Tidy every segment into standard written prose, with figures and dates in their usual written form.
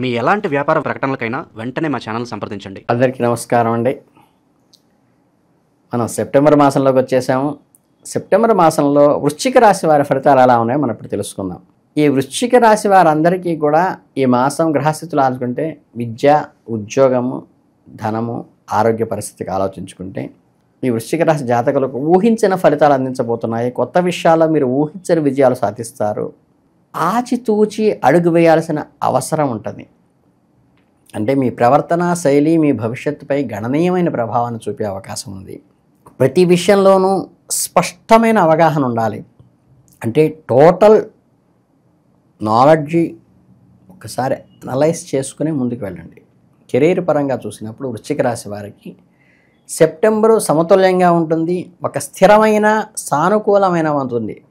మీ ఎలాంటి వ్యాపార ప్రకటనలకైనా వెంటనే మా ఛానల్ సంప్రదించండి. అందరికీ నమస్కారం అండి. మనం సెప్టెంబర్ మాసంలోకి వచ్చేసాము. సెప్టెంబర్ మాసంలో వృశ్చిక రాశి వారి ఫలితాలు ఎలా ఉన్నాయో మనం ఇప్పుడు తెలుసుకుందాం. ఈ వృశ్చిక రాశి వారందరికీ కూడా ఈ మాసం గ్రహస్థితులు ఆలోచుకుంటే విద్య, ఉద్యోగము, ధనము, ఆరోగ్య పరిస్థితికి ఆలోచించుకుంటే ఈ వృశ్చిక రాశి జాతకులకు ఊహించిన ఫలితాలు అందించబోతున్నాయి. కొత్త విషయాల్లో మీరు ఊహించిన విజయాలు సాధిస్తారు. ఆచితూచి అడుగు వేయాల్సిన అవసరం ఉంటుంది. అంటే మీ ప్రవర్తన శైలి మీ భవిష్యత్తుపై గణనీయమైన ప్రభావాన్ని చూపే అవకాశం ఉంది. ప్రతి విషయంలోనూ స్పష్టమైన అవగాహన ఉండాలి. అంటే టోటల్ నాలెడ్జి ఒకసారి అనలైజ్ చేసుకుని ముందుకు వెళ్ళండి. కెరీర్ పరంగా చూసినప్పుడు వృశ్చిక రాశి వారికి సెప్టెంబరు సమతుల్యంగా ఉంటుంది. ఒక స్థిరమైన సానుకూలమైన ఉంటుంది.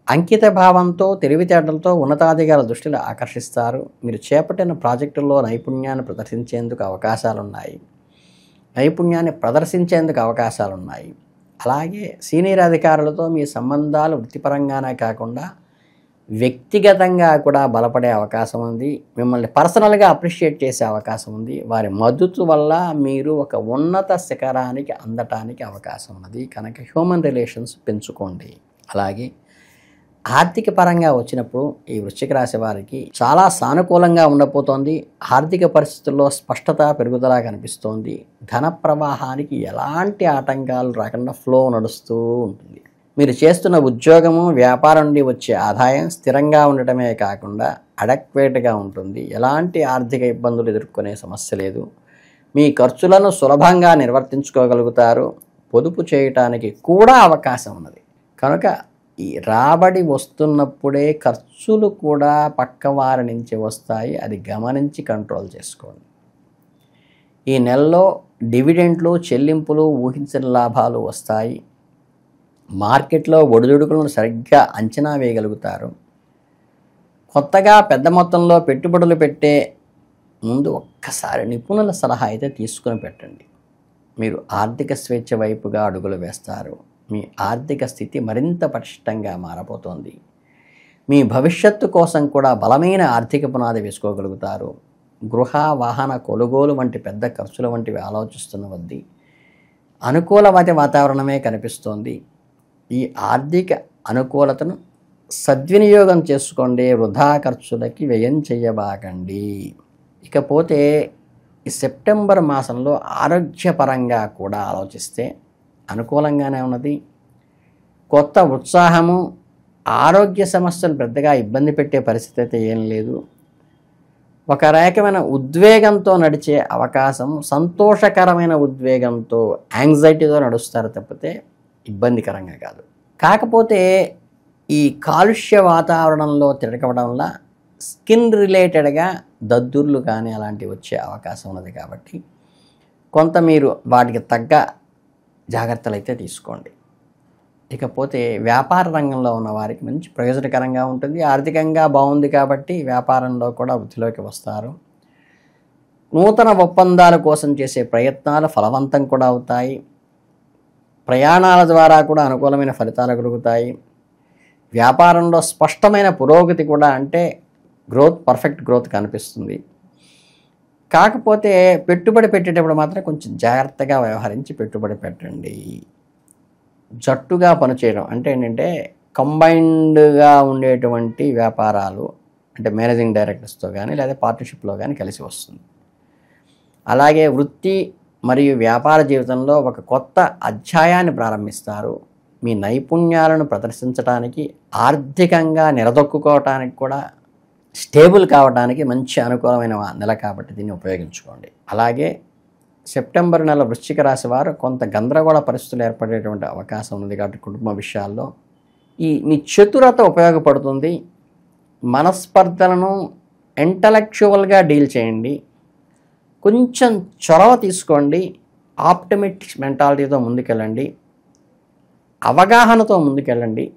అంకిత భావంతో తెలివితేటలతో ఉన్నతాధికారుల దృష్టిలో ఆకర్షిస్తారు. మీరు చేపట్టిన ప్రాజెక్టుల్లో నైపుణ్యాన్ని ప్రదర్శించేందుకు అవకాశాలున్నాయి. అలాగే సీనియర్ అధికారులతో మీ సంబంధాలు వృత్తిపరంగానే కాకుండా వ్యక్తిగతంగా కూడా బలపడే అవకాశం ఉంది. మిమ్మల్ని పర్సనల్గా అప్రిషియేట్ చేసే అవకాశం ఉంది. వారి మద్దతు వల్ల మీరు ఒక ఉన్నత శిఖరానికి అందటానికి అవకాశం ఉన్నది. కనుక హ్యూమన్ రిలేషన్స్ పెంచుకోండి. అలాగే ఆర్థిక పరంగా వచ్చినప్పుడు ఈ వృశ్చిక రాశి వారికి చాలా సానుకూలంగా ఉండబోతోంది. ఆర్థిక పరిస్థితుల్లో స్పష్టత పెరుగుదల కనిపిస్తోంది. ధన ప్రవాహానికి ఎలాంటి ఆటంకాలు రాకుండా ఫ్లో నడుస్తూ ఉంటుంది. మీరు చేస్తున్న ఉద్యోగము, వ్యాపారం నుండి వచ్చే ఆదాయం స్థిరంగా ఉండటమే కాకుండా అడక్వేట్గా ఉంటుంది. ఎలాంటి ఆర్థిక ఇబ్బందులు ఎదుర్కొనే సమస్య లేదు. మీ ఖర్చులను సులభంగా నిర్వర్తించుకోగలుగుతారు. పొదుపు చేయటానికి కూడా అవకాశం ఉన్నది. కనుక ఈ రాబడి వస్తున్నప్పుడే ఖర్చులు కూడా పక్కవారి నుంచి వస్తాయి. అది గమనించి కంట్రోల్ చేసుకోండి. ఈ నెలలో డివిడెంట్లు, చెల్లింపులు, ఊహించిన లాభాలు వస్తాయి. మార్కెట్లో ఒడిదుడుకులను సరిగ్గా అంచనా వేయగలుగుతారు. కొత్తగా పెద్ద మొత్తంలో పెట్టుబడులు పెట్టే ముందు ఒక్కసారి నిపుణుల సలహా అయితే తీసుకుని పెట్టండి. మీరు ఆర్థిక స్వేచ్ఛ వైపుగా అడుగులు వేస్తారు. మీ ఆర్థిక స్థితి మరింత పటిష్టంగా మారబోతోంది. మీ భవిష్యత్తు కోసం కూడా బలమైన ఆర్థిక పునాది వేసుకోగలుగుతారు. గృహ, వాహన కొనుగోలు వంటి పెద్ద ఖర్చుల వంటివి ఆలోచిస్తున్న వద్ద అనుకూలమైన వాతావరణమే కనిపిస్తోంది. ఈ ఆర్థిక అనుకూలతను సద్వినియోగం చేసుకోండి. వృధా ఖర్చులకి వ్యయం చేయబాకండి. ఇకపోతే ఈ సెప్టెంబర్ మాసంలో ఆరోగ్యపరంగా కూడా ఆలోచిస్తే అనుకూలంగానే ఉన్నది. కొత్త ఉత్సాహము, ఆరోగ్య సమస్యలు పెద్దగా ఇబ్బంది పెట్టే పరిస్థితి అయితే ఏం లేదు. ఒక రకమైన ఉద్వేగంతో నడిచే అవకాశం, సంతోషకరమైన ఉద్వేగంతో, యాంగ్జైటీతో నడుస్తారు తప్పితే ఇబ్బందికరంగా కాదు. కాకపోతే ఈ కాలుష్య వాతావరణంలో తిరగడం వల్ల స్కిన్ రిలేటెడ్గా దద్దుర్లు కానీ అలాంటివి వచ్చే అవకాశం ఉన్నది. కాబట్టి కొంత మీరు వాటికి తగ్గ జాగ్రత్తలు అయితే తీసుకోండి. ఇకపోతే వ్యాపార రంగంలో ఉన్న వారికి మంచి ప్రయోజనకరంగా ఉంటుంది. ఆర్థికంగా బాగుంది కాబట్టి వ్యాపారంలో కూడా వృద్ధిలోకి వస్తారు. నూతన ఒప్పందాల కోసం చేసే ప్రయత్నాలు ఫలవంతం కూడా అవుతాయి. ప్రయాణాల ద్వారా కూడా అనుకూలమైన ఫలితాలు కలుగుతాయి. వ్యాపారంలో స్పష్టమైన పురోగతి కూడా, అంటే పర్ఫెక్ట్ గ్రోత్ కనిపిస్తుంది. కాకపోతే పెట్టుబడి పెట్టేటప్పుడు మాత్రం కొంచెం జాగ్రత్తగా వ్యవహరించి పెట్టుబడి పెట్టండి. జట్టుగా పనిచేయడం అంటే ఏంటంటే కంబైన్డ్గా ఉండేటువంటి వ్యాపారాలు, అంటే మేనేజింగ్ డైరెక్టర్స్తో కానీ లేదా పార్ట్నర్షిప్లో కానీ కలిసి వస్తుంది. అలాగే వృత్తి మరియు వ్యాపార జీవితంలో ఒక కొత్త అధ్యాయాన్ని ప్రారంభిస్తారు. మీ నైపుణ్యాలను ప్రదర్శించడానికి, ఆర్థికంగా నిలదొక్కుకోవటానికి కూడా, స్టేబుల్ కావడానికి మంచి అనుకూలమైన నెల కాబట్టి దీన్ని ఉపయోగించుకోండి. అలాగే సెప్టెంబర్ నెల వృశ్చిక రాశి వారు కొంత గందరగోళ పరిస్థితులు ఏర్పడేటువంటి అవకాశం ఉంది. కాబట్టి కుటుంబ విషయాల్లో మీ చతురత ఉపయోగపడుతుంది. మనస్పర్ధలను ఇంటలెక్చువల్గా డీల్ చేయండి. కొంచెం చొరవ తీసుకోండి. ఆప్టమిస్టిక్ మెంటాలిటీతో ముందుకెళ్ళండి. అవగాహనతో ముందుకెళ్ళండి.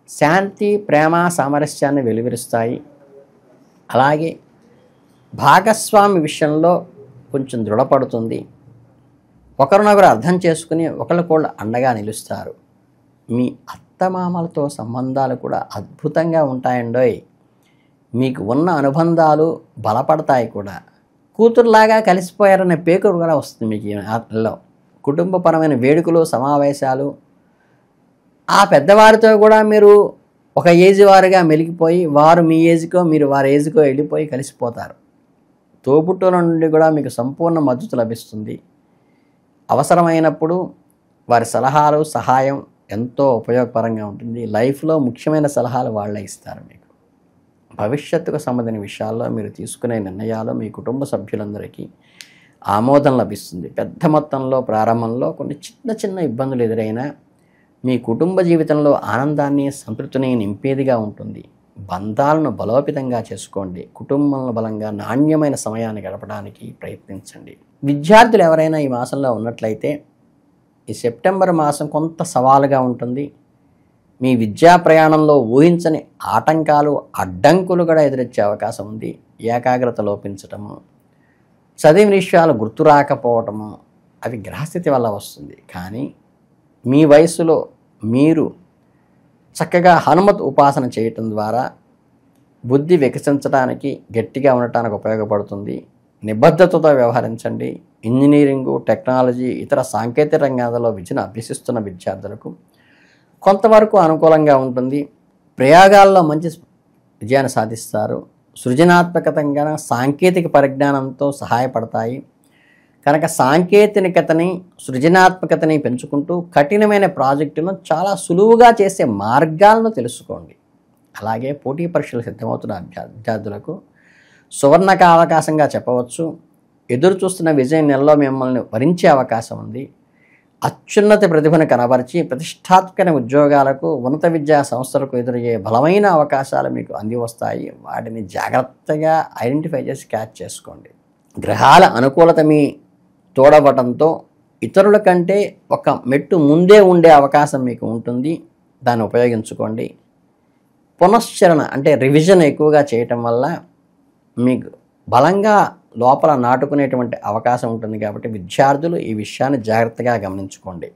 శాంతి, ప్రేమ, సామరస్యాన్ని వెలువరిస్తాయి. అలాగే భాగస్వామి విషయంలో కొంచెం దృఢపడుతుంది. ఒకరినొకరు అర్థం చేసుకుని ఒకరికొకరు అండగా నిలుస్తారు. మీ అత్తమామలతో సంబంధాలు కూడా అద్భుతంగా ఉంటాయండోయ్. మీకు ఉన్న అనుబంధాలు బలపడతాయి కూడా. కూతురులాగా కలిసిపోయారనే పేరు కూడా వస్తుంది మీకు ఈ నెలలో. కుటుంబపరమైన వేడుకలు, సమావేశాలు, ఆ పెద్దవారితో కూడా మీరు ఒక ఏజ్ వారుగా మెలిగిపోయి, వారు మీ ఏజ్కో మీరు వారి ఏజ్కో వెళ్ళిపోయి కలిసిపోతారు. తోబుట్టుల నుండి కూడా మీకు సంపూర్ణ మద్దతు లభిస్తుంది. అవసరమైనప్పుడు వారి సలహాలు, సహాయం ఎంతో ఉపయోగకరంగా ఉంటుంది. లైఫ్లో ముఖ్యమైన సలహాలు వాళ్ళే ఇస్తారు మీకు. భవిష్యత్తుకు సంబంధించిన విషయాల్లో మీరు తీసుకునే నిర్ణయాలు మీ కుటుంబ సభ్యులందరికీ ఆమోదం లభిస్తుంది. పెద్ద మొత్తంలో ప్రారంభంలో కొన్ని చిన్న చిన్న ఇబ్బందులు ఎదురైనా మీ కుటుంబ జీవితంలో ఆనందాన్ని, సంతృప్తిని నింపేదిగా ఉంటుంది. బంధాలను బలోపేతంగా చేసుకోండి. కుటుంబంలో బలంగా నాణ్యమైన సమయాన్ని గడపడానికి ప్రయత్నించండి. విద్యార్థులు ఎవరైనా ఈ మాసంలో ఉన్నట్లయితే ఈ సెప్టెంబర్ మాసం కొంత సవాలుగా ఉంటుంది. మీ విద్యా ప్రయాణంలో ఊహించని ఆటంకాలు, అడ్డంకులు కూడా ఎదురొచ్చే అవకాశం ఉంది. ఏకాగ్రత లోపించటము, చదివిన విషయాలు గుర్తు రాకపోవటము అవి గ్రహస్థితి వల్ల వస్తుంది. కానీ మీ వయసులో మీరు చక్కగా హనుమత్ ఉపాసన చేయటం ద్వారా బుద్ధి వికసించడానికి, గట్టిగా ఉండటానికి ఉపయోగపడుతుంది. నిబద్ధతతో వ్యవహరించండి. ఇంజనీరింగు, టెక్నాలజీ, ఇతర సాంకేతిక రంగాలలో విద్యను అభ్యసిస్తున్న విద్యార్థులకు కొంతవరకు అనుకూలంగా ఉంటుంది. ప్రయోగాల్లో మంచి విజయాన్ని సాధిస్తారు. సృజనాత్మకతంగా సాంకేతిక పరిజ్ఞానంతో సహాయపడతాయి. కనుక సాంకేతికతని, సృజనాత్మకతని పెంచుకుంటూ కఠినమైన ప్రాజెక్టులను చాలా సులువుగా చేసే మార్గాలను తెలుసుకోండి. అలాగే పోటీ పరీక్షలు సిద్ధమవుతున్న విద్యార్థులకు సువర్ణక అవకాశంగా చెప్పవచ్చు. ఎదురు చూస్తున్న విజయం నెలలో మిమ్మల్ని వరించే అవకాశం ఉంది. అత్యున్నత ప్రతిభను కనబరిచి ప్రతిష్టాత్మక ఉద్యోగాలకు, ఉన్నత విద్యా సంస్థలకు ఎదురయ్యే బలమైన అవకాశాలు మీకు అంది వస్తాయి. వాటిని జాగ్రత్తగా ఐడెంటిఫై చేసి క్యాచ్ చేసుకోండి. గ్రహాల అనుకూలత మీ తోడవటంతో ఇతరుల కంటే ఒక మెట్టు ముందే ఉండే అవకాశం మీకు ఉంటుంది. దాన్ని ఉపయోగించుకోండి. పునశ్చరణ అంటే రివిజన్ ఎక్కువగా చేయటం వల్ల మీకు బలంగా లోపల నాటుకునేటువంటి అవకాశం ఉంటుంది. కాబట్టి విద్యార్థులు ఈ విషయాన్ని జాగ్రత్తగా గమనించుకోండి.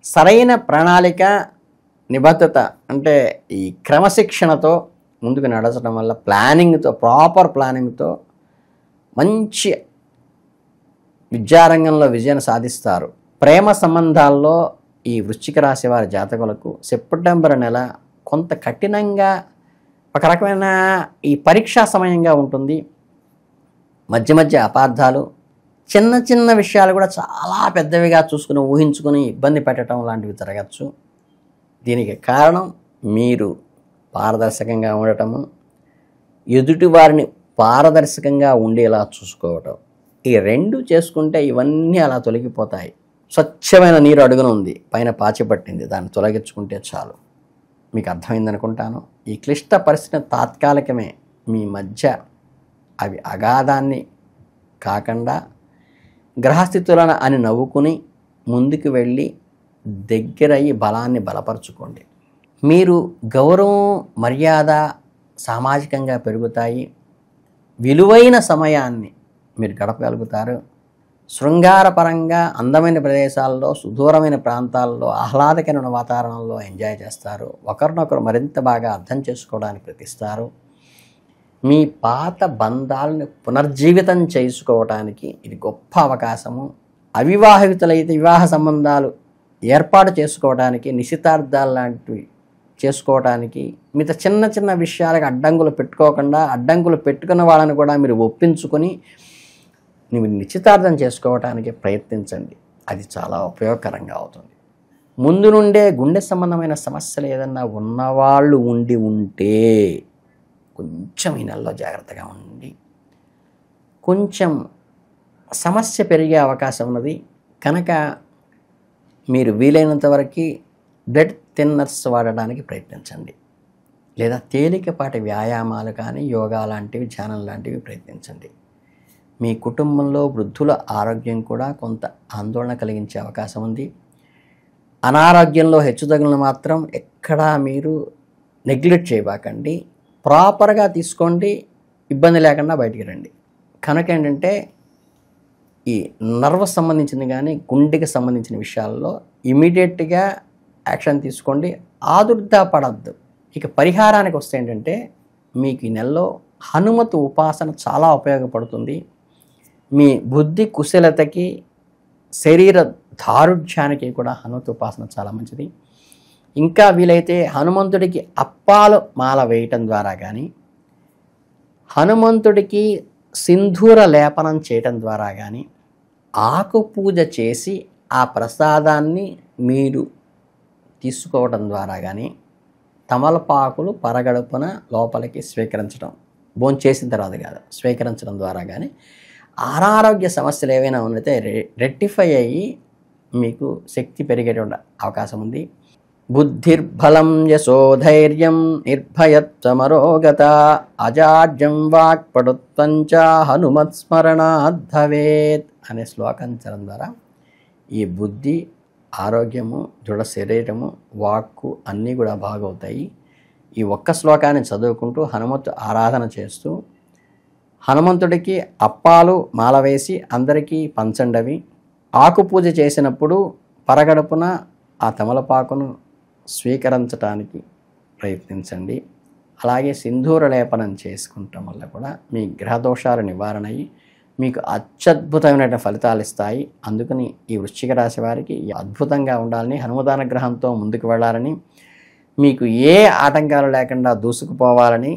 సరైన ప్రణాళిక, నిబద్ధత అంటే ఈ క్రమశిక్షణతో ముందుకు నడచడం వల్ల, ప్లానింగ్తో, ప్రాపర్ ప్లానింగ్తో మంచి విద్యారంగంలో విజయాన్ని సాధిస్తారు. ప్రేమ సంబంధాల్లో ఈ వృశ్చిక రాశి వారి జాతకులకు సెప్టెంబర్ నెల కొంత కఠినంగా, ఒక రకమైన ఈ పరీక్షా సమయంగా ఉంటుంది. మధ్య మధ్య అపార్థాలు, చిన్న చిన్న విషయాలు కూడా చాలా పెద్దవిగా చూసుకుని, ఊహించుకుని ఇబ్బంది పెట్టడం లాంటివి జరగచ్చు. దీనికి కారణం మీరు పారదర్శకంగా ఉండటము, ఎదుటి వారిని పారదర్శకంగా ఉండేలా చూసుకోవటం. ఈ రెండు చేసుకుంటే ఇవన్నీ అలా తొలగిపోతాయి. స్వచ్ఛమైన నీరు అడుగున ఉంది, పైన పాచి పట్టింది, దాన్ని తొలగించుకుంటే చాలు. మీకు అర్థమైందనుకుంటాను. ఈ క్లిష్ట పరిస్థితి తాత్కాలికమే. మీ మధ్య అవి అగాధాన్ని కాకుండా గ్రహస్థితులను అని నవ్వుకుని ముందుకు వెళ్ళి దగ్గరయ్యి బలాన్ని బలపరుచుకోండి. మీరు గౌరవం, మర్యాద సామాజికంగా పెరుగుతాయి. విలువైన సమయాన్ని మీరు గడపగలుగుతారు. శృంగారపరంగా అందమైన ప్రదేశాల్లో, సుదూరమైన ప్రాంతాల్లో, ఆహ్లాదకరమైన వాతావరణంలో ఎంజాయ్ చేస్తారు. ఒకరినొకరు మరింత బాగా అర్థం చేసుకోవడానికి ప్రయత్నిస్తారు. మీ పాత బంధాలను పునర్జీవితం చేసుకోవటానికి ఇది గొప్ప అవకాశము. అవివాహితులైతే వివాహ సంబంధాలు ఏర్పాటు చేసుకోవడానికి, నిశ్చితార్థాలు లాంటివి చేసుకోవటానికి, మిగతా చిన్న చిన్న విషయాలకు అడ్డంకులు పెట్టుకోకుండా, అడ్డంకులు పెట్టుకున్న వాళ్ళని కూడా మీరు ఒప్పించుకొని మీరు నిశ్చితార్థం చేసుకోవటానికి ప్రయత్నించండి. అది చాలా ఉపయోగకరంగా అవుతుంది. ముందు నుండే గుండె సంబంధమైన సమస్యలు ఏదన్నా ఉన్నవాళ్ళు ఉంటే కొంచెం ఈ నెలలో జాగ్రత్తగా ఉండి, కొంచెం సమస్య పెరిగే అవకాశం ఉన్నది. కనుక మీరు వీలైనంత వరకు బ్లడ్ థిన్నర్స్ వాడడానికి ప్రయత్నించండి. లేదా తేలికపాటి వ్యాయామాలు కానీ, యోగా లాంటివి, ధ్యానం లాంటివి ప్రయత్నించండి. మీ కుటుంబంలో వృద్ధుల ఆరోగ్యం కూడా కొంత ఆందోళన కలిగించే అవకాశం ఉంది. అనారోగ్యంలో హెచ్చుతగులను మాత్రం ఎక్కడా మీరు నెగ్లెక్ట్ చేయబాకండి. ప్రాపర్గా తీసుకోండి, ఇబ్బంది లేకుండా బయటికి రండి. కనుక ఏంటంటే ఈ నర్వ్ సంబంధించింది కానీ, గుండెకి సంబంధించిన విషయాల్లో ఇమీడియట్గా యాక్షన్ తీసుకోండి. ఆదుర్దా పడద్దు. ఇక పరిహారానికి వస్తే ఏంటంటే మీకు ఈ నెలలో హనుమతు ఉపాసన చాలా ఉపయోగపడుతుంది. మీ బుద్ధి కుశలతకి, శరీర దారుఢ్యానికి కూడా హనుమతు ఉపాసన చాలా మంచిది. ఇంకా వీలైతే హనుమంతుడికి అప్పాలు మాల వేయటం ద్వారా కానీ, హనుమంతుడికి సింధూర లేపనం చేయటం ద్వారా కానీ, ఆకు పూజ చేసి ఆ ప్రసాదాన్ని మీరు తీసుకోవడం ద్వారా కానీ, తమలపాకులు పరగడుపున లోపలికి స్వీకరించడం, భోంచేసిన తర్వాత కాదు, స్వీకరించడం ద్వారా కానీ అనారోగ్య సమస్యలు ఏవైనా ఉన్నైతే రెక్టిఫై అయ్యి మీకు శక్తి పెరిగేటువంటి అవకాశం ఉంది. బుద్ధిర్బలం యశోధైర్యం నిర్భయత్వమరోగత అజాడ్యం వాక్పటుత్వంచ హనుమత్స్మరణాద్ భవేత్ అనే శ్లోకం చదవడం ద్వారా ఈ బుద్ధి, ఆరోగ్యము, దృఢ శరీరము, వాక్కు అన్నీ కూడా బాగవుతాయి. ఈ ఒక్క శ్లోకాన్ని చదువుకుంటూ హనుమతు ఆరాధన చేస్తూ హనుమంతుడికి అప్పాలు మాల వేసి అందరికీ పంచండవి. ఆకు పూజ చేసినప్పుడు పరగడుపున ఆ తమలపాకును స్వీకరించడానికి ప్రయత్నించండి. అలాగే సింధూర లేపనం చేసుకుంటాం వల్ల కూడా మీ గ్రహదోషాలు నివారణ అయ్యి మీకు అత్యద్భుతమైన ఫలితాలు ఇస్తాయి. అందుకని ఈ వృశ్చిక రాశి వారికి అద్భుతంగా ఉండాలని, హనుమదానుగ్రహంతో ముందుకు వెళ్ళాలని, మీకు ఏ ఆటంకాలు లేకుండా దూసుకుపోవాలని,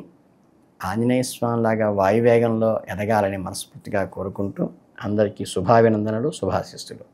ఆంజనేయ స్వామిలాగా వాయువేగంలో ఎదగాలని మనస్ఫూర్తిగా కోరుకుంటూ అందరికీ శుభాభినందనలు, శుభాశిస్సులు.